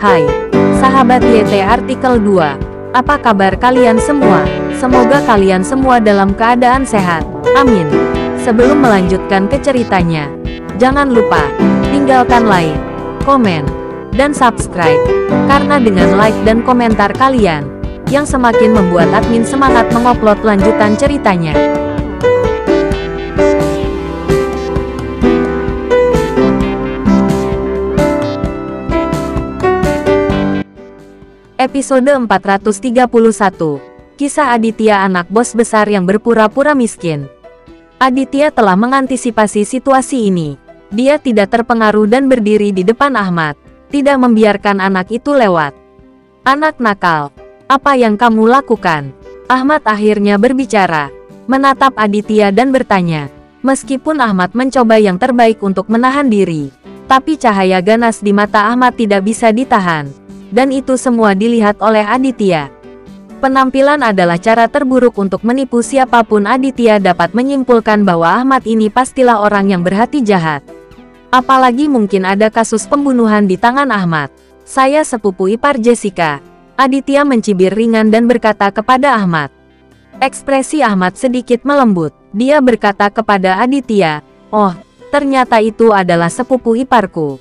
Hai, sahabat YT Artikel 2. Apa kabar kalian semua? Semoga kalian semua dalam keadaan sehat. Amin. Sebelum melanjutkan ke ceritanya, jangan lupa tinggalkan like, komen, dan subscribe. Karena dengan like dan komentar kalian, yang semakin membuat admin semangat mengupload lanjutan ceritanya. Episode 431. Kisah Aditya, anak bos besar yang berpura-pura miskin. Aditya telah mengantisipasi situasi ini. Dia tidak terpengaruh dan berdiri di depan Ahmad, tidak membiarkan anak itu lewat. "Anak nakal, apa yang kamu lakukan?" Ahmad akhirnya berbicara, menatap Aditya dan bertanya. Meskipun Ahmad mencoba yang terbaik untuk menahan diri, tapi cahaya ganas di mata Ahmad tidak bisa ditahan. Dan itu semua dilihat oleh Aditya. Penampilan adalah cara terburuk untuk menipu siapapun. Aditya dapat menyimpulkan bahwa Ahmad ini pastilah orang yang berhati jahat. Apalagi mungkin ada kasus pembunuhan di tangan Ahmad. "Saya sepupu ipar Jessica." Aditya mencibir ringan dan berkata kepada Ahmad. Ekspresi Ahmad sedikit melembut. Dia berkata kepada Aditya, "Oh, ternyata itu adalah sepupu iparku.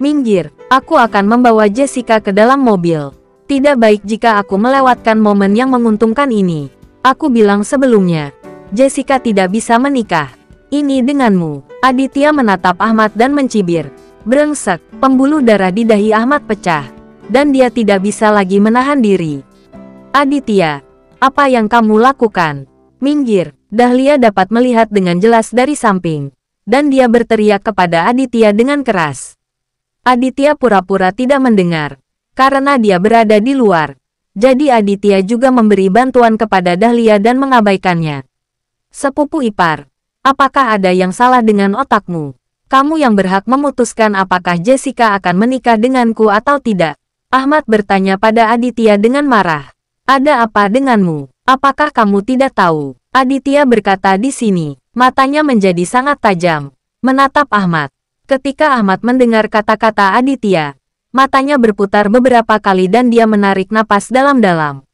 Minggir, aku akan membawa Jessica ke dalam mobil. Tidak baik jika aku melewatkan momen yang menguntungkan ini. Aku bilang sebelumnya, Jessica tidak bisa menikah. Ini denganmu." Aditya menatap Ahmad dan mencibir. Brengsek, pembuluh darah di dahi Ahmad pecah. Dan dia tidak bisa lagi menahan diri. "Aditya, apa yang kamu lakukan? Minggir." Dahlia dapat melihat dengan jelas dari samping. Dan dia berteriak kepada Aditya dengan keras. Aditya pura-pura tidak mendengar, karena dia berada di luar. Jadi Aditya juga memberi bantuan kepada Dahlia dan mengabaikannya. "Sepupu ipar, apakah ada yang salah dengan otakmu? Kamu yang berhak memutuskan apakah Jessica akan menikah denganku atau tidak." Ahmad bertanya pada Aditya dengan marah. "Ada apa denganmu? Apakah kamu tidak tahu?" Aditya berkata di sini, matanya menjadi sangat tajam, menatap Ahmad. Ketika Ahmad mendengar kata-kata Aditya, matanya berputar beberapa kali dan dia menarik napas dalam-dalam.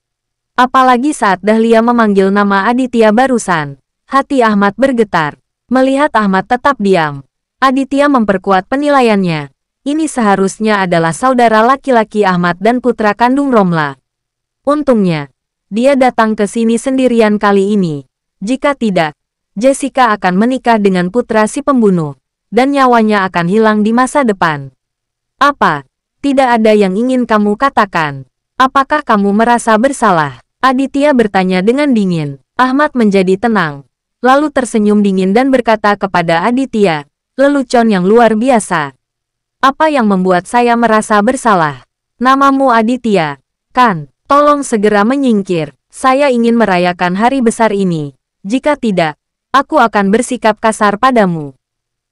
Apalagi saat Dahlia memanggil nama Aditya barusan, hati Ahmad bergetar. Melihat Ahmad tetap diam, Aditya memperkuat penilaiannya. Ini seharusnya adalah saudara laki-laki Ahmad dan putra kandung Romla. Untungnya, dia datang ke sini sendirian kali ini. Jika tidak, Jessica akan menikah dengan putra si pembunuh. Dan nyawanya akan hilang di masa depan. "Apa? Tidak ada yang ingin kamu katakan? Apakah kamu merasa bersalah?" Aditya bertanya dengan dingin. Ahmad menjadi tenang, lalu tersenyum dingin dan berkata kepada Aditya, "Lelucon yang luar biasa. Apa yang membuat saya merasa bersalah? Namamu Aditya, kan? Tolong segera menyingkir. Saya ingin merayakan hari besar ini. Jika tidak, aku akan bersikap kasar padamu."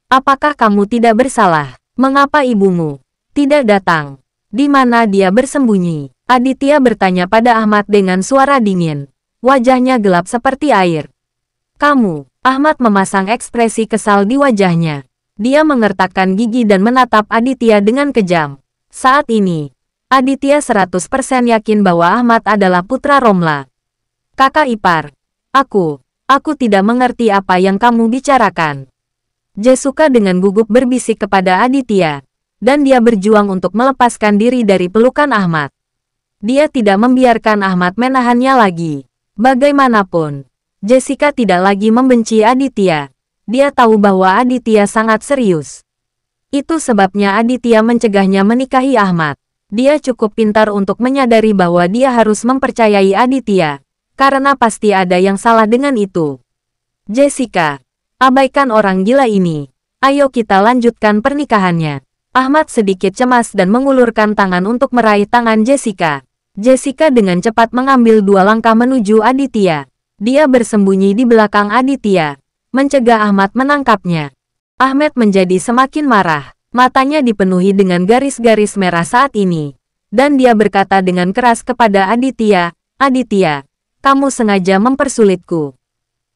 "Apakah kamu tidak bersalah? Mengapa ibumu tidak datang? Di mana dia bersembunyi?" Aditya bertanya pada Ahmad dengan suara dingin. Wajahnya gelap seperti air. "Kamu?" Ahmad memasang ekspresi kesal di wajahnya. Dia mengertakkan gigi dan menatap Aditya dengan kejam. Saat ini, Aditya 100% yakin bahwa Ahmad adalah putra Romla. "Kakak ipar, aku tidak mengerti apa yang kamu bicarakan." Jessica dengan gugup berbisik kepada Aditya, dan dia berjuang untuk melepaskan diri dari pelukan Ahmad. Dia tidak membiarkan Ahmad menahannya lagi. Bagaimanapun, Jessica tidak lagi membenci Aditya. Dia tahu bahwa Aditya sangat serius. Itu sebabnya Aditya mencegahnya menikahi Ahmad. Dia cukup pintar untuk menyadari bahwa dia harus mempercayai Aditya, karena pasti ada yang salah dengan itu. "Jessica, abaikan orang gila ini. Ayo kita lanjutkan pernikahannya." Ahmad sedikit cemas dan mengulurkan tangan untuk meraih tangan Jessica. Jessica dengan cepat mengambil 2 langkah menuju Aditya. Dia bersembunyi di belakang Aditya, mencegah Ahmad menangkapnya. Ahmad menjadi semakin marah. Matanya dipenuhi dengan garis-garis merah saat ini. Dan dia berkata dengan keras kepada Aditya, "Aditya, kamu sengaja mempersulitku."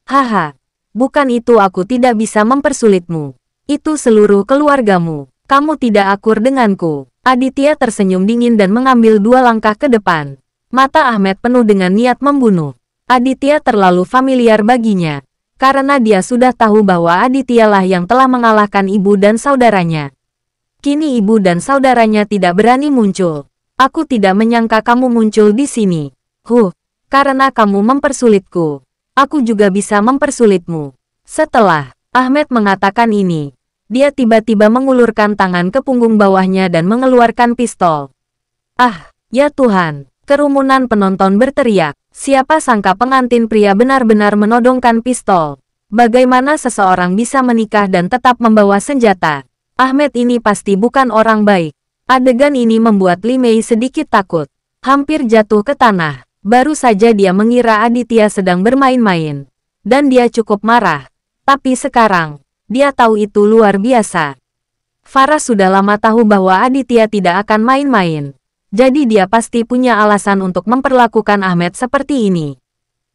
"Haha. Bukan itu, aku tidak bisa mempersulitmu. Itu seluruh keluargamu. Kamu tidak akur denganku." Aditya tersenyum dingin dan mengambil 2 langkah ke depan. Mata Ahmed penuh dengan niat membunuh. Aditya terlalu familiar baginya, karena dia sudah tahu bahwa Adityalah yang telah mengalahkan ibu dan saudaranya. Kini ibu dan saudaranya tidak berani muncul. Aku tidak menyangka kamu muncul di sini. Karena kamu mempersulitku, aku juga bisa mempersulitmu. Setelah Ahmed mengatakan ini, dia tiba-tiba mengulurkan tangan ke punggung bawahnya dan mengeluarkan pistol. Ah, ya Tuhan! Kerumunan penonton berteriak. Siapa sangka pengantin pria benar-benar menodongkan pistol. Bagaimana seseorang bisa menikah dan tetap membawa senjata? Ahmed ini pasti bukan orang baik. Adegan ini membuat Li Mei sedikit takut. Hampir jatuh ke tanah. Baru saja dia mengira Aditya sedang bermain-main. Dan dia cukup marah. Tapi sekarang, dia tahu itu luar biasa. Farah sudah lama tahu bahwa Aditya tidak akan main-main. Jadi dia pasti punya alasan untuk memperlakukan Ahmed seperti ini.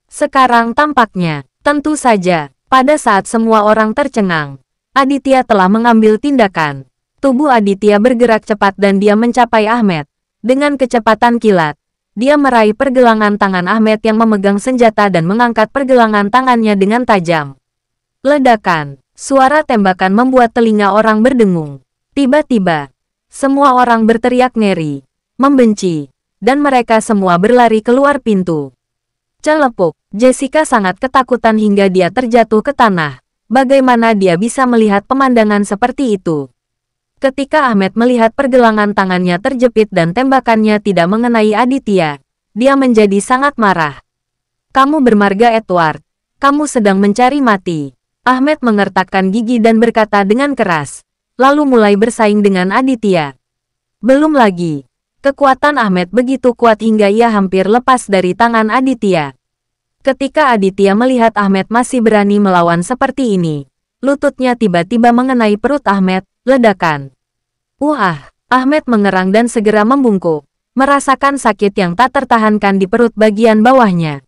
Sekarang tampaknya, tentu saja, pada saat semua orang tercengang, Aditya telah mengambil tindakan. Tubuh Aditya bergerak cepat dan dia mencapai Ahmed. Dengan kecepatan kilat, dia meraih pergelangan tangan Ahmed yang memegang senjata dan mengangkat pergelangan tangannya dengan tajam. Ledakan, suara tembakan membuat telinga orang berdengung. Tiba-tiba, semua orang berteriak ngeri, membenci, dan mereka semua berlari keluar pintu. Celepuk, Jessica sangat ketakutan hingga dia terjatuh ke tanah. Bagaimana dia bisa melihat pemandangan seperti itu? Ketika Ahmed melihat pergelangan tangannya terjepit dan tembakannya tidak mengenai Aditya, dia menjadi sangat marah. Kamu bermarga Edward, kamu sedang mencari mati. Ahmed mengertakkan gigi dan berkata dengan keras, lalu mulai bersaing dengan Aditya. Belum lagi. Kekuatan Ahmed begitu kuat hingga ia hampir lepas dari tangan Aditya. Ketika Aditya melihat Ahmed masih berani melawan seperti ini, lututnya tiba-tiba mengenai perut Ahmed, ledakan. Ahmed mengerang dan segera membungkuk, merasakan sakit yang tak tertahankan di perut bagian bawahnya.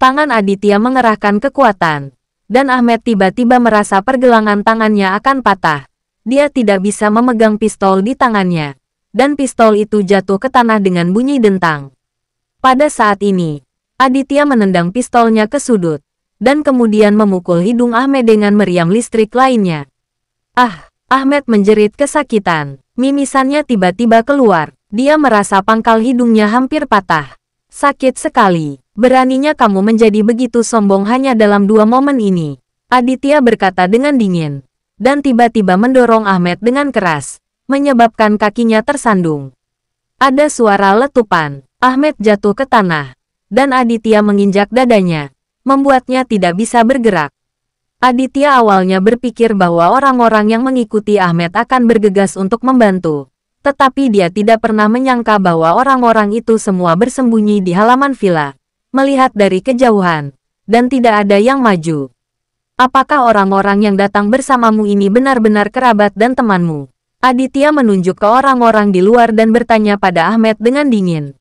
Tangan Aditya mengerahkan kekuatan, dan Ahmed tiba-tiba merasa pergelangan tangannya akan patah. Dia tidak bisa memegang pistol di tangannya. Dan pistol itu jatuh ke tanah dengan bunyi dentang. Pada saat ini, Aditya menendang pistolnya ke sudut, dan kemudian memukul hidung Ahmed dengan meriam listrik lainnya. Ahmed menjerit kesakitan. Mimisannya tiba-tiba keluar. Dia merasa pangkal hidungnya hampir patah. Sakit sekali. Beraninya kamu menjadi begitu sombong hanya dalam 2 momen ini. Aditya berkata dengan dingin. Dan tiba-tiba mendorong Ahmed dengan keras, menyebabkan kakinya tersandung. Ada suara letupan. Ahmed jatuh ke tanah, dan Aditya menginjak dadanya, membuatnya tidak bisa bergerak. Aditya awalnya berpikir bahwa orang-orang yang mengikuti Ahmed akan bergegas untuk membantu, tetapi dia tidak pernah menyangka bahwa orang-orang itu semua bersembunyi di halaman villa, melihat dari kejauhan, dan tidak ada yang maju. Apakah orang-orang yang datang bersamamu ini benar-benar kerabat dan temanmu? Aditya menunjuk ke orang-orang di luar dan bertanya pada Ahmed dengan dingin.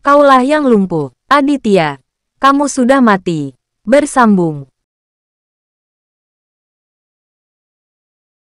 Kaulah yang lumpuh, Aditya. Kamu sudah mati. Bersambung.